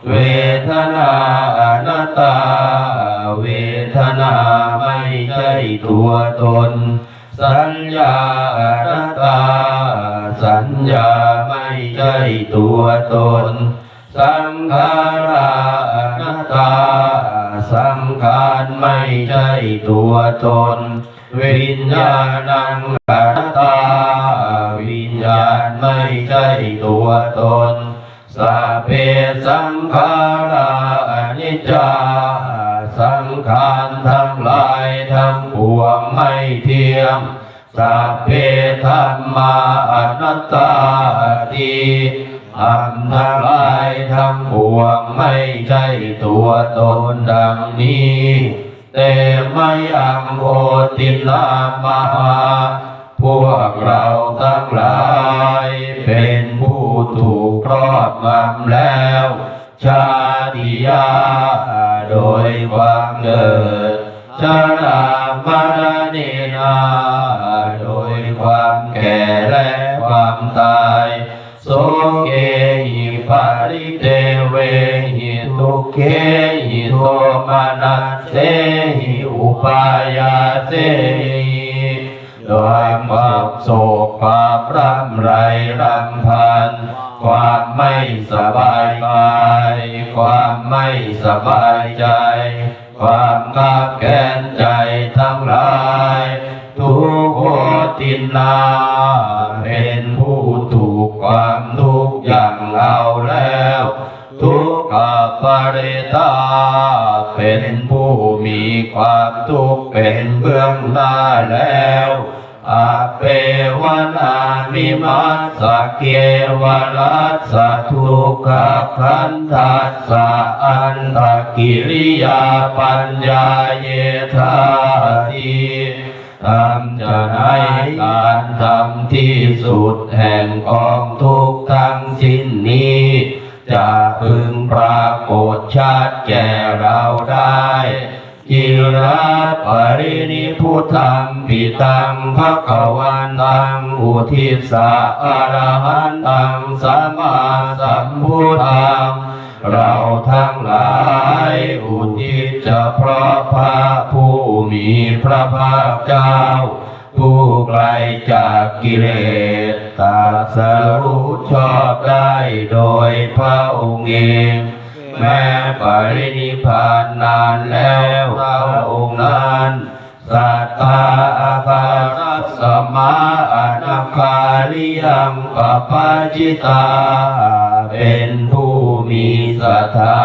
เวทนาอนัตตาเวทนาไม่ใช่ตัวตนสัญญาอนัตตาสัญญาไม่ใช่ตัวตนสังขาราอนัตตาสังขารไม่ใช่ตัวตนวิญญาณังอนัตตาวิญญาณไม่ใช่ตัวตนสัพเพสังขาราอนิจจาสังขารทั้งหลายทั้งปวงไม่เที่ยงสัพเพธัมมาอนัตตาทิธรรมทั้งหลายทั้งปวงไม่ใช่ตัวตนดังนี้แต่ไม่อังโอตินามหาพวกเราทั้งหลายเป็นผู้ถูกครอบงำแล้วชาติยาโดยความเกิดชรามรณะนาโดยความแก่และความตายโสเกหิปาริเตเวหิทุกเขหิโทมานัสเสหิอุปายาเสหิโดยความโศกความรำไรรำพันความไม่สบายกายความไม่สบายใจความขับแค้นใจทั้งหลายทุกโขตินนาเป็นผู้ถูกความทุกข์อย่างเอาแล้วทุกขปริตาเป็นผู้มีความทุกข์เป็นเบื้องหน้าแล้วอาเปวนามิมัสสะเกวรัสสะทุกขขันธัสสะอันตกิริยาปัญญาเยธาทิทำจะให้การทำที่สุดแห่งกองทุกข์ทั้งสิ้นนี้จะพึงปรากฏชัดแก่เราได้จิระปรินิพพุตังปิตังภคะตังอุทิสะอรหันตังสัมมาสัมพุทธังเราทั้งหลายอุทิศจะเพราะพระผู้มีพระภาคเจ้าผู้ไกลจากกิเลสตรัสรู้ชอบได้โดยพระองค์เองแม้ปรินิพพานนานแล้วพระองค์นั้นสัทธาอาภารัสสมาอนาคาลิยังกัปปจิตาเป็นผู้มีศรัทธา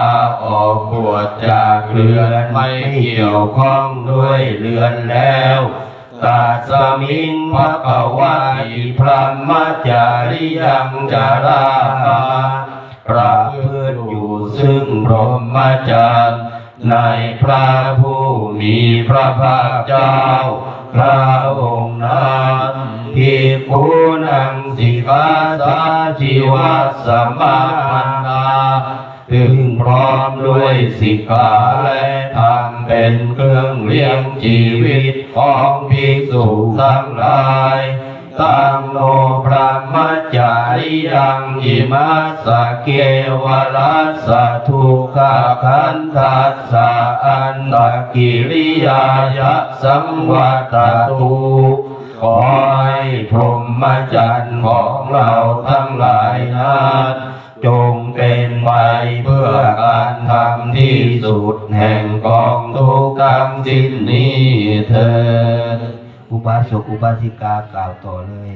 ออกบวชจากเรือนไม่เกี่ยวข้องด้วยเรือนแล้วตัสสมิงภควาอิพรหมจาริยังจาราประพฤติอยู่ซึ่งพรหมจรรย์ในพระผู้มีพระภาคเจ้าพระองค์นั้นภิกขุนังสิกขาสาชีวะสมาทาถึงพร้อมด้วยสิกขาและธรรมเป็นเครื่องเลี้ยงชีวิตของภิกษุทั้งหลายตังโนพระมัจจาริยังอิมัสสะเกวรัสสะทุกขขันธัสสะอันตกิริยายะสังวัตตุขอให้พรหมจรรย์ของเราทั้งหลายนั้นจงเป็นไปเพื่อการทำที่สุดแห่งกองทุกข์ทั้งสิ้นนี้เถิดอุบาสกอุบาสิกากล่าวต่อเลย